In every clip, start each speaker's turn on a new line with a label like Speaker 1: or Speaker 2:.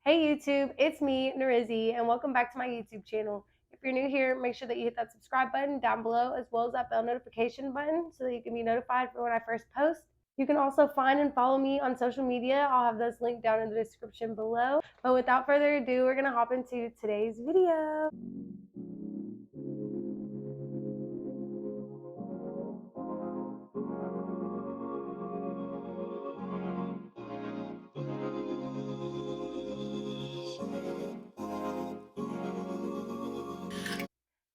Speaker 1: Hey YouTube, it's me, Narizzi, and welcome back to my YouTube channel. If you're new here, make sure that you hit that subscribe button down below as well as that bell notification button so that you can be notified for when I first post. You can also find and follow me on social media. I'll have those linked down in the description below. But without further ado, we're going to hop into today's video.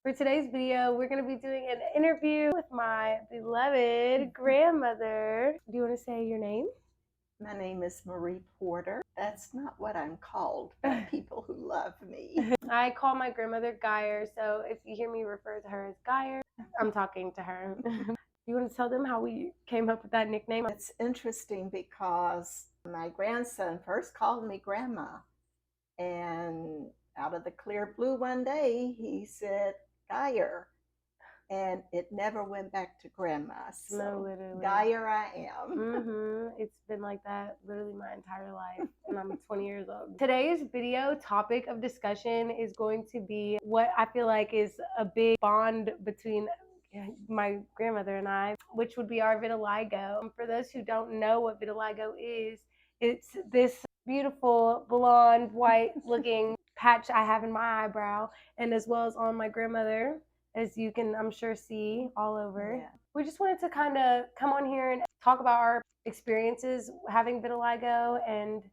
Speaker 1: For today's video, we're going to be doing an interview with my beloved grandmother. Do you want to say your name?
Speaker 2: My name is Marie Porter. That's not what I'm called by people who love me.
Speaker 1: I call my grandmother Geyer, so if you hear me refer to her as Geyer, I'm talking to her. You want to tell them how we came up with that nickname?
Speaker 2: It's interesting because my grandson first called me Grandma, and out of the clear blue one day, he said, Geyer. And it never went back to Grandma. So
Speaker 1: No, literally.
Speaker 2: Geyer I am.
Speaker 1: It's been like that literally my entire life, and I'm 20 years old. Today's video topic of discussion is going to be what I feel like is a big bond between my grandmother and I, which would be our vitiligo. For those who don't know what vitiligo is, it's this beautiful blonde white looking patch I have in my eyebrow, and as well as on my grandmother, as you can I'm sure see all over.
Speaker 2: Yeah.
Speaker 1: We just wanted to kind of come on here and talk about our experiences having vitiligo and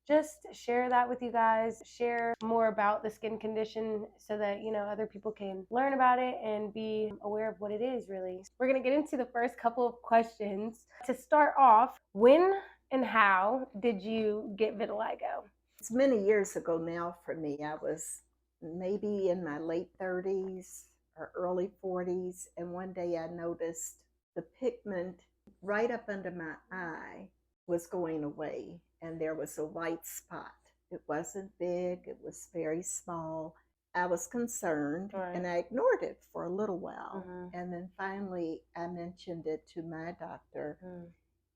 Speaker 1: just share that with you guys, share more about the skin condition so that, other people can learn about it and be aware of what it is really. We're going to get into the first couple of questions. To start off, when and how did you get vitiligo?
Speaker 2: It's many years ago now for me. I was maybe in my late 30s or early 40s, and one day I noticed the pigment right up under my eye was going away, and there was a white spot. It wasn't big, it was very small. I was concerned,
Speaker 1: Right.
Speaker 2: and I ignored it for a little while.
Speaker 1: Mm-hmm.
Speaker 2: And then finally, I mentioned it to my doctor,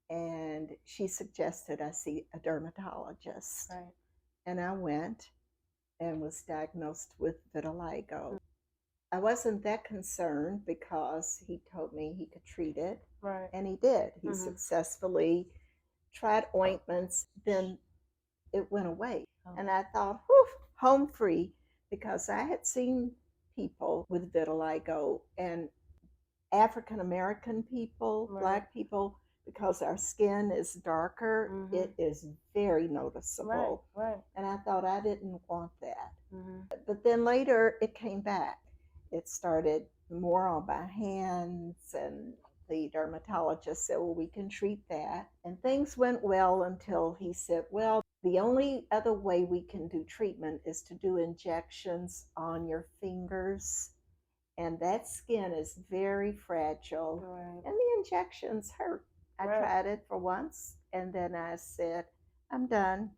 Speaker 2: and she suggested I see a dermatologist.
Speaker 1: Right.
Speaker 2: And I went and was diagnosed with vitiligo. I wasn't that concerned because he told me he could treat it.
Speaker 1: Right.
Speaker 2: And he did. He successfully tried ointments, then it went away. Oh. And I thought, whew, home free, because I had seen people with vitiligo, and African American people, right, Black people, because our skin is darker, it is very noticeable.
Speaker 1: Right.
Speaker 2: And I thought I didn't want that. But then later it came back. It started more on my hands, and the dermatologist said, well, we can treat that. And things went well until he said, well, the only other way we can do treatment is to do injections on your fingers. And that skin is very fragile. Right. And the injections hurt. I tried it for once, and then I said, I'm done.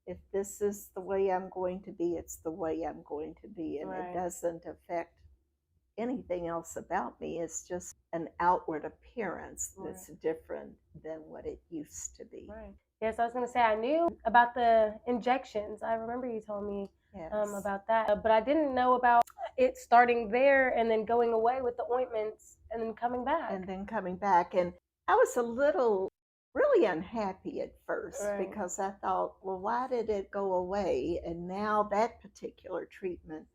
Speaker 2: If this is the way I'm going to be, it's the way I'm going to be. And it doesn't affect anything else about me. It's just an outward appearance that's different than what it used to be.
Speaker 1: Right. Yes, I was going to say I knew about the injections. I remember you told me about that, but I didn't know about it starting there and then going away with the ointments and then coming back.
Speaker 2: And I was a little really unhappy at first because I thought, well, why did it go away? And now that particular treatment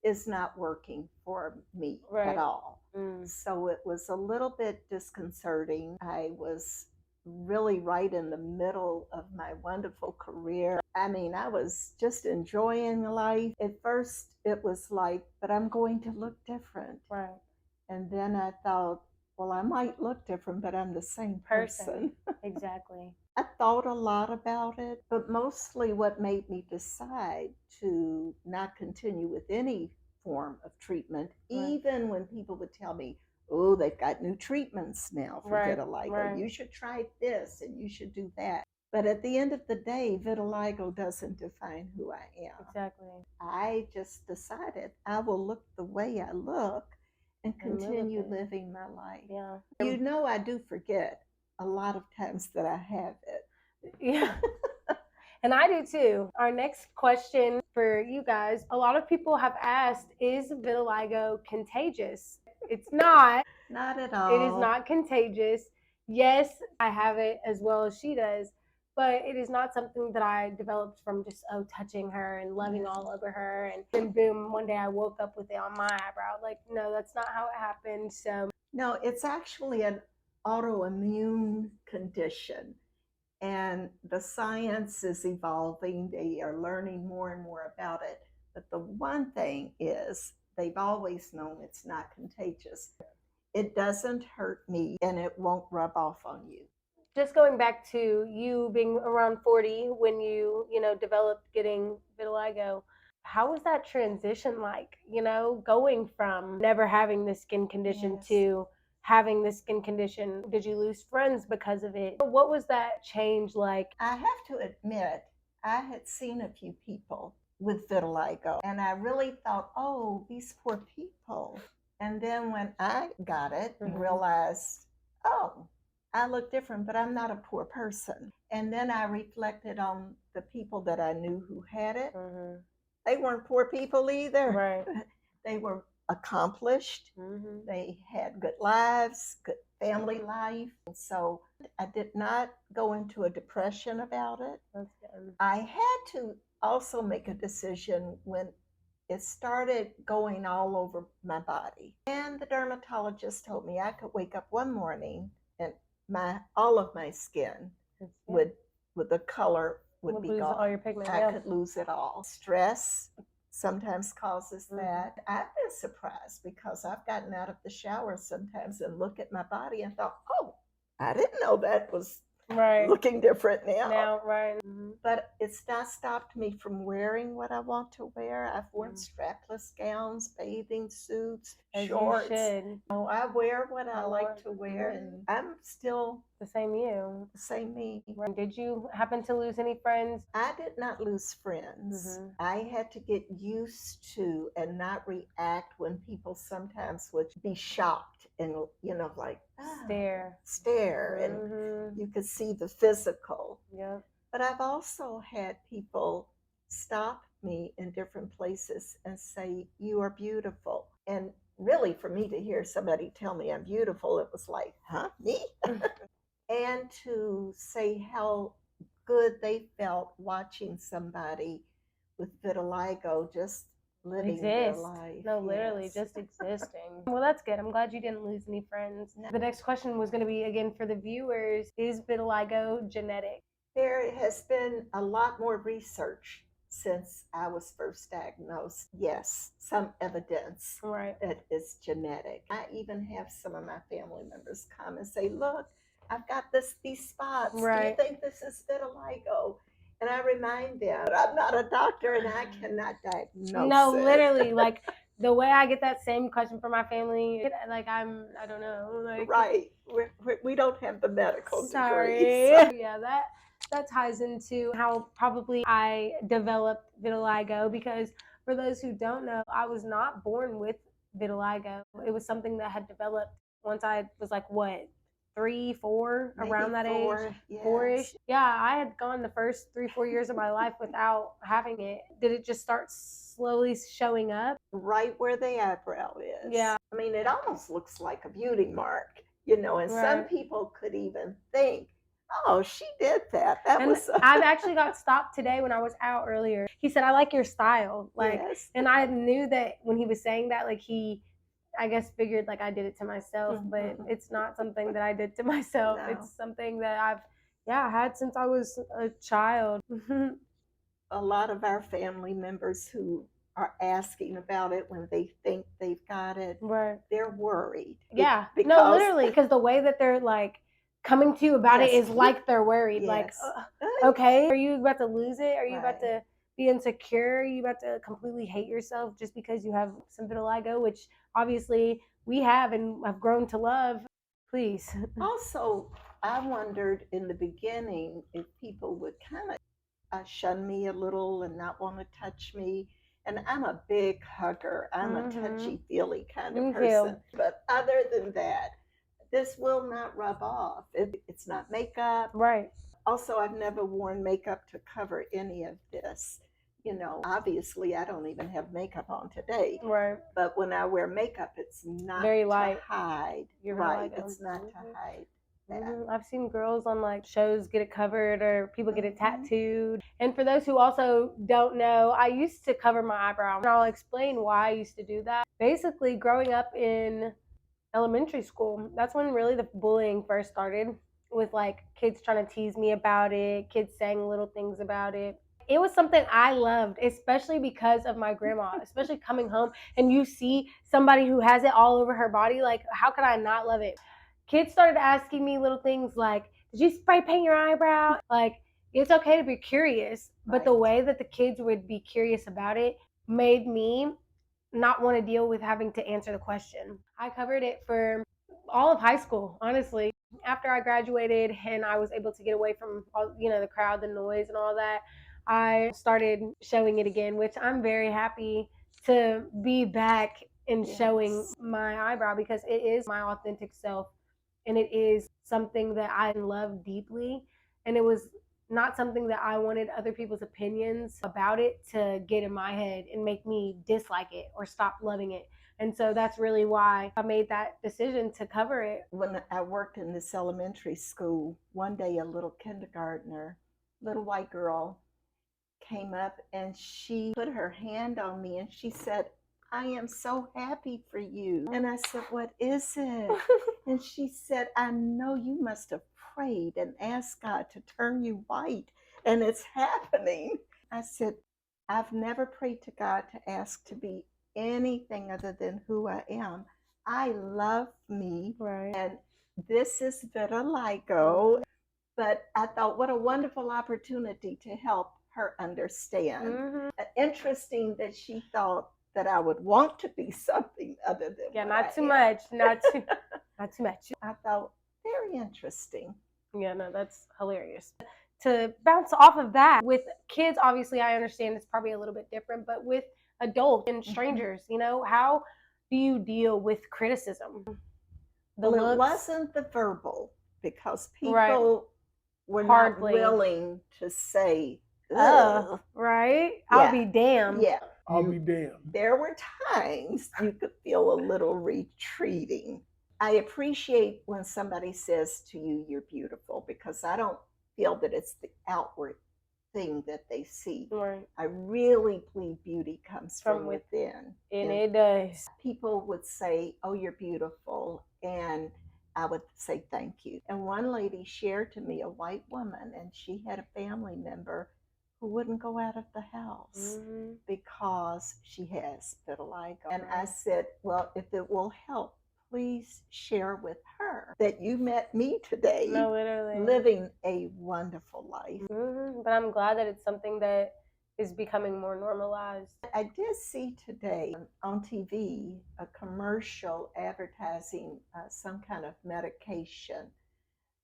Speaker 2: is not working for me at all. So it was a little bit disconcerting. I was really right in the middle of my wonderful career. I mean, I was just enjoying life. At first, it was like, but I'm going to look different.
Speaker 1: Right.
Speaker 2: And then I thought, well, I might look different, but I'm the same person.
Speaker 1: Exactly.
Speaker 2: I thought a lot about it, but mostly what made me decide to not continue with any form of treatment, even when people would tell me, oh, they've got new treatments now for vitiligo. You should try this and you should do that. But at the end of the day, vitiligo doesn't define who I am.
Speaker 1: Exactly.
Speaker 2: I just decided I will look the way I look and continue living my life.
Speaker 1: Yeah.
Speaker 2: I do forget a lot of times that I have it.
Speaker 1: Yeah. And I do too. Our next question for you guys, a lot of people have asked, is vitiligo contagious? It's not.
Speaker 2: Not at
Speaker 1: It is
Speaker 2: all.
Speaker 1: not contagious. Yes, I have it as well as she does, but it is not something that I developed from just touching her and loving all over her, and then boom, one day I woke up with it on my eyebrow. Like, no, that's not how it happened. So
Speaker 2: No, it's actually an autoimmune condition, and the science is evolving. They are learning more and more about it. But the one thing is, they've always known it's not contagious. It doesn't hurt me, and it won't rub off on you.
Speaker 1: just going back to you being around 40 when you developed getting vitiligo, how was that transition like, going from never having this skin condition to having this skin condition? Did you lose friends because of it? What was that change like?
Speaker 2: I have to admit, I had seen a few people with vitiligo, and I really thought, oh, these poor people. And then when I got it and realized, oh, I look different, but I'm not a poor person. And then I reflected on the people that I knew who had it. They weren't poor people either.
Speaker 1: Right.
Speaker 2: They were accomplished. They had good lives, good family life. So I did not go into a depression about it.
Speaker 1: That's good.
Speaker 2: I had to also make a decision when it started going all over my body. And the dermatologist told me I could wake up one morning and all of my skin would the color would be
Speaker 1: lose
Speaker 2: gone.
Speaker 1: all your pigment.
Speaker 2: I could lose it all. Stress sometimes causes that. I've been surprised because I've gotten out of the shower sometimes and look at my body and thought, oh, I didn't know that was looking different now. But it's not stopped me from wearing what I want to wear. I've worn strapless gowns, bathing suits, shorts. I wear what I like to wear, and I'm still
Speaker 1: the same you.
Speaker 2: the same me.
Speaker 1: Did you happen to lose any friends?
Speaker 2: I did not lose friends. I had to get used to and not react when people sometimes would be shocked and, like stare, and you could see the physical. But I've also had people stop me in different places and say, you are beautiful. And really, for me to hear somebody tell me I'm beautiful, it was like, huh, me? And to say how good they felt watching somebody with vitiligo just living their life.
Speaker 1: No, literally just existing. Well, that's good. I'm glad you didn't lose any friends. The next question was going to be, again, for the viewers, is vitiligo genetic?
Speaker 2: There has been a lot more research since I was first diagnosed. Yes, some evidence that it's genetic. I even have some of my family members come and say, look, I've got these spots. Do you think this is vitiligo? And I remind them, I'm not a doctor and I cannot diagnose
Speaker 1: No,
Speaker 2: it.
Speaker 1: literally, like the way I get that same question from my family, like I don't know. Like,
Speaker 2: right. We don't have the medical
Speaker 1: sorry.
Speaker 2: degrees.
Speaker 1: Yeah, that ties into how probably I developed vitiligo, because for those who don't know, I was not born with vitiligo. It was something that had developed once I was like, what, 3, 4,
Speaker 2: Maybe
Speaker 1: around that age,
Speaker 2: yes.
Speaker 1: 4-ish. Yeah, I had gone the first 3, 4 years of my life without having it. Did it just start slowly showing up?
Speaker 2: Right where the eyebrow is.
Speaker 1: Yeah.
Speaker 2: I mean, it almost looks like a beauty mark, and some people could even think, oh, she did that.
Speaker 1: I've actually got stopped today when I was out earlier. He said, I like your style. And I knew that when he was saying that, like, he, I guess, figured like I did it to myself, but it's not something that I did to myself.
Speaker 2: No.
Speaker 1: It's something that I've had since I was a child.
Speaker 2: A lot of our family members who are asking about it when they think they've got it, they're worried.
Speaker 1: Yeah, no, literally, because the way that they're like coming to you about it is like they're worried. Like, okay, are you about to lose it? Are you about to be insecure? Are you about to completely hate yourself just because you have some vitiligo, which obviously we have and have grown to love? Please.
Speaker 2: Also, I wondered in the beginning if people would kind of shun me a little and not want to touch me. And I'm a big hugger. I'm a touchy-feely kind of person. But other than that, this will not rub off. It's not makeup.
Speaker 1: Right.
Speaker 2: Also, I've never worn makeup to cover any of this. You know, obviously, I don't even have makeup on today.
Speaker 1: Right.
Speaker 2: But when I wear makeup, it's not
Speaker 1: Very
Speaker 2: to
Speaker 1: light.
Speaker 2: hide.
Speaker 1: You're
Speaker 2: Right.
Speaker 1: like,
Speaker 2: It's not to hide that.
Speaker 1: I've seen girls on like shows get it covered, or people get it
Speaker 2: Mhm.
Speaker 1: tattooed. And for those who also don't know, I used to cover my eyebrow, and I'll explain why I used to do that. Basically, growing up in elementary school, that's when really the bullying first started, with like kids trying to tease me about it, kids saying little things about it. It was something I loved, especially because of my grandma, especially coming home and you see somebody who has it all over her body. Like, how could I not love it? Kids started asking me little things like, did you spray paint your eyebrow? Like, it's okay to be curious, but the
Speaker 2: Right.
Speaker 1: way that the kids would be curious about it made me not want to deal with having to answer the question. I covered it for all of high school, honestly. After I graduated and I was able to get away from all, the crowd, the noise, and all that, I started showing it again, which I'm very happy to be back and showing
Speaker 2: Yes.
Speaker 1: my eyebrow, because it is my authentic self and it is something that I love deeply. And it was not something that I wanted other people's opinions about it to get in my head and make me dislike it or stop loving it. And so that's really why I made that decision to cover it.
Speaker 2: When I worked in this elementary school, one day a little kindergartner, little white girl, came up and she put her hand on me and she said, I am so happy for you. And I said, what is it? And she said, I know you must have prayed and asked God to turn you white, and it's happening. I said, I've never prayed to God to ask to be anything other than who I am. I love me,
Speaker 1: Right.
Speaker 2: and this is vitiligo. But I thought, what a wonderful opportunity to help her understand.
Speaker 1: Mm-hmm.
Speaker 2: Interesting that she thought that I would want to be something other than
Speaker 1: Yeah,
Speaker 2: what
Speaker 1: not
Speaker 2: I
Speaker 1: too
Speaker 2: am.
Speaker 1: much, not too much.
Speaker 2: I thought, very interesting.
Speaker 1: Yeah, no, that's hilarious. To bounce off of that, with kids, obviously, I understand it's probably a little bit different, but with adults and strangers, how do you deal with criticism? The
Speaker 2: Well, it
Speaker 1: looks,
Speaker 2: wasn't the verbal because
Speaker 1: right?
Speaker 2: people were not
Speaker 1: Hardly.
Speaker 2: willing to say, ugh.
Speaker 1: Right? I'll
Speaker 2: Yeah.
Speaker 1: be damned.
Speaker 2: Yeah.
Speaker 3: I'll be damned.
Speaker 2: There were times you could feel a little retreating. I appreciate when somebody says to you, you're beautiful, because I don't feel that it's the outward thing that they see.
Speaker 1: Right.
Speaker 2: I really believe beauty comes from within.
Speaker 1: And it does.
Speaker 2: People would say, oh, you're beautiful. And I would say, thank you. And one lady shared to me, a white woman, and she had a family member who wouldn't go out of the house because she has vitiligo. And I said, well, if it will help, please share with her that you met me today.
Speaker 1: No, literally.
Speaker 2: Living a wonderful life.
Speaker 1: But I'm glad that it's something that is becoming more normalized.
Speaker 2: I did see today on TV a commercial advertising some kind of medication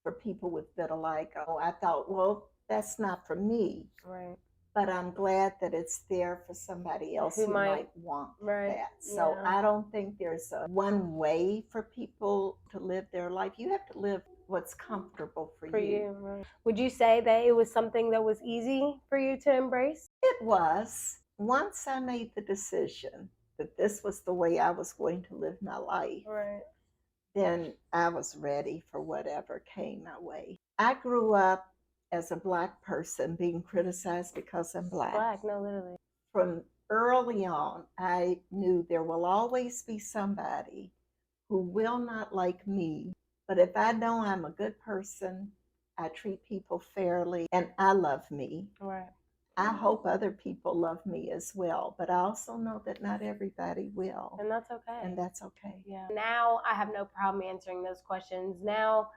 Speaker 2: for people with vitiligo. I thought, well, that's not for me.
Speaker 1: Right.
Speaker 2: But I'm glad that it's there for somebody else who might want that. So I don't think there's a one way for people to live their life. You have to live what's comfortable for you.
Speaker 1: Right. Would you say that it was something that was easy for you to embrace?
Speaker 2: It was. Once I made the decision that this was the way I was going to live my life,
Speaker 1: Right.
Speaker 2: then I was ready for whatever came my way. I grew up as a Black person being criticized because I'm Black.
Speaker 1: No, literally.
Speaker 2: From early on, I knew there will always be somebody who will not like me. But if I know I'm a good person, I treat people fairly, and I love me.
Speaker 1: Right.
Speaker 2: I hope other people love me as well, but I also know that not everybody will.
Speaker 1: And that's okay.
Speaker 2: And that's okay.
Speaker 1: Yeah. Now I have no problem answering those questions. Now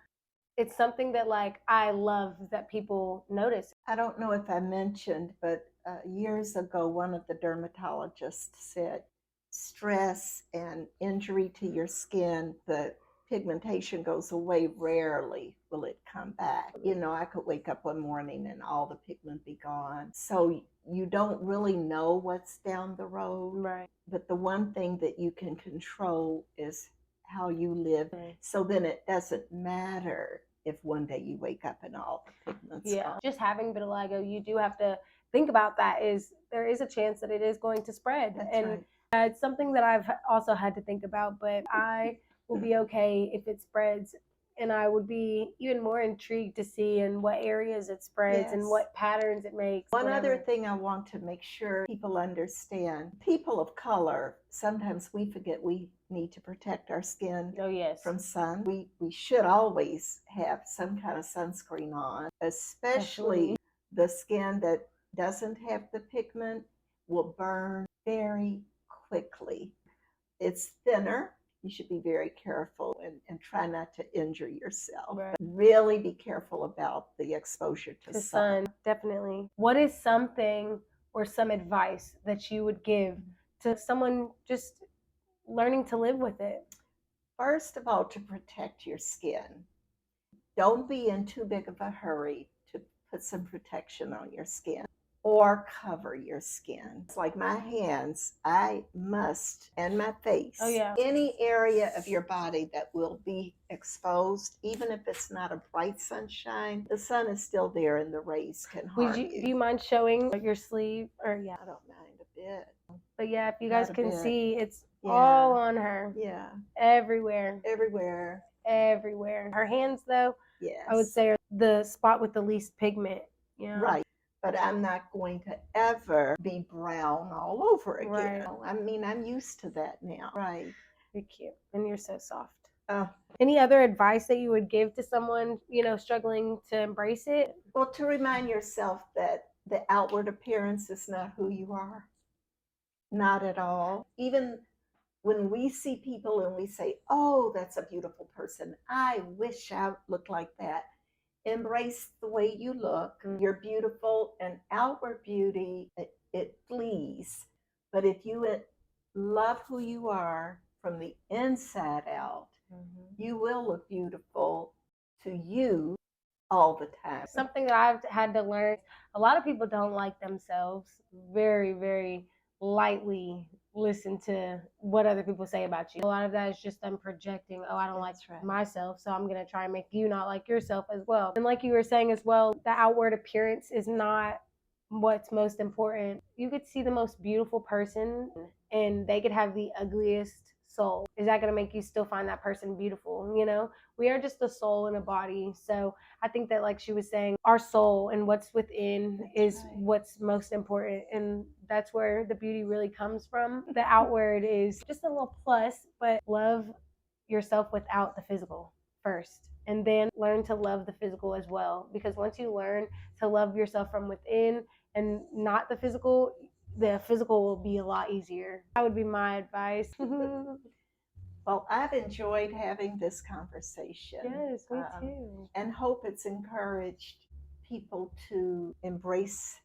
Speaker 1: it's something that like I love that people notice.
Speaker 2: I don't know if I mentioned, but years ago, one of the dermatologists said, stress and injury to your skin, the pigmentation goes away, rarely will it come back. You know, I could wake up one morning and all the pigment be gone. So you don't really know what's down the road.
Speaker 1: Right.
Speaker 2: But the one thing that you can control is how you live.
Speaker 1: Right.
Speaker 2: So then it doesn't matter if one day you wake up and all the pigment's gone.
Speaker 1: Just having vitiligo, you do have to think about that. Is there is a chance that it is going to spread.
Speaker 2: That's right.
Speaker 1: It's something that I've also had to think about, but I will be okay if it spreads. And I would be even more intrigued to see in what areas it spreads and what patterns it makes.
Speaker 2: One other thing I want to make sure people understand, people of color, sometimes we forget we need to protect our skin from sun. We should always have some kind of sunscreen on, especially the skin that doesn't have the pigment will burn very quickly. It's thinner. You should be very careful and try not to injure yourself. Right. Really be careful about the exposure to sun.
Speaker 1: Definitely. What is something or some advice that you would give to someone just learning to live with it?
Speaker 2: First of all, to protect your skin. Don't be in too big of a hurry to put some protection on your skin or cover your skin. It's like my hands, I must, and my face. Any area of your body that will be exposed, even if it's not a bright sunshine, the sun is still there and the rays can harm you.
Speaker 1: Do you mind showing your sleeve? Or
Speaker 2: I don't mind a bit.
Speaker 1: But yeah, if you guys can see, it's all on her.
Speaker 2: Yeah.
Speaker 1: Everywhere.
Speaker 2: Everywhere.
Speaker 1: Everywhere. Her hands, though, I would say, are the spot with the least pigment.
Speaker 2: Right. But I'm not going to ever be brown all over again. Right. I mean, I'm used to that now. Right.
Speaker 1: You're cute. And you're so soft. Any other advice that you would give to someone, struggling to embrace it?
Speaker 2: Well, to remind yourself that the outward appearance is not who you are. Not at all. Even when we see people and we say, oh, that's a beautiful person. I wish I looked like that. Embrace the way you look. You're beautiful, and outward beauty, it flees. But if you love who you are from the inside out, you will look beautiful to you all the time.
Speaker 1: Something that I've had to learn, a lot of people don't like themselves. Very, very lightly listen to what other people say about you. A lot of that is just them projecting, oh, I don't like myself, so I'm going to try and make you not like yourself as well. And like you were saying as well, the outward appearance is not what's most important. You could see the most beautiful person and they could have the ugliest soul. Is that going to make you still find that person beautiful? We are just a soul and a body. So I think that, like she was saying, our soul and what's within is what's most important. And that's where the beauty really comes from. The outward is just a little plus, but love yourself without the physical first. And then learn to love the physical as well. Because once you learn to love yourself from within and not the physical will be a lot easier. That would be my advice.
Speaker 2: Well, I've enjoyed having this conversation.
Speaker 1: Yes, me too.
Speaker 2: And hope it's encouraged people to embrace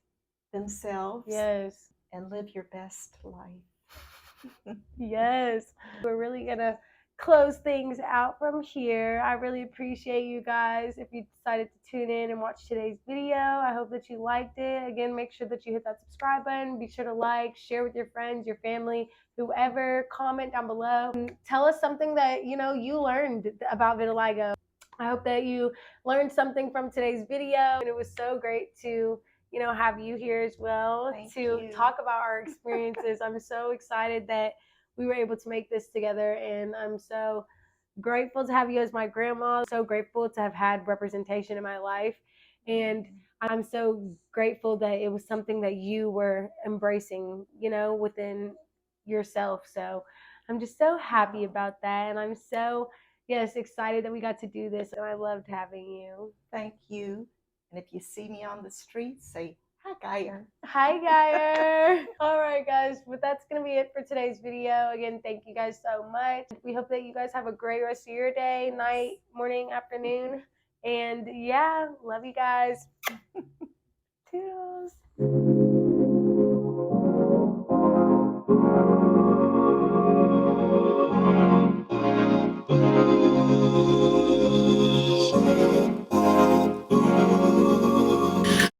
Speaker 2: themselves.
Speaker 1: Yes.
Speaker 2: And live your best life.
Speaker 1: Yes. We're really going to close things out from here. I really appreciate you guys. If you decided to tune in and watch today's video, I hope that you liked it. Again, make sure that you hit that subscribe button. Be sure to like, share with your friends, your family, whoever. Comment down below. And tell us something that you learned about vitiligo. I hope that you learned something from today's video, and it was so great to have you here as well.
Speaker 2: Thank you.
Speaker 1: Talk about our experiences. I'm so excited that we were able to make this together, and I'm so grateful to have you as my grandma. So grateful to have had representation in my life, and I'm so grateful that it was something that you were embracing, within yourself. So I'm just so happy about that, and I'm so excited that we got to do this, and I loved having you.
Speaker 2: Thank you. And if you see me on the street, say, hi, Geyer.
Speaker 1: Hi, Geyer. All right, guys. But that's going to be it for today's video. Again, thank you guys so much. We hope that you guys have a great rest of your day, night, morning, afternoon. And yeah, love you guys. Toodles.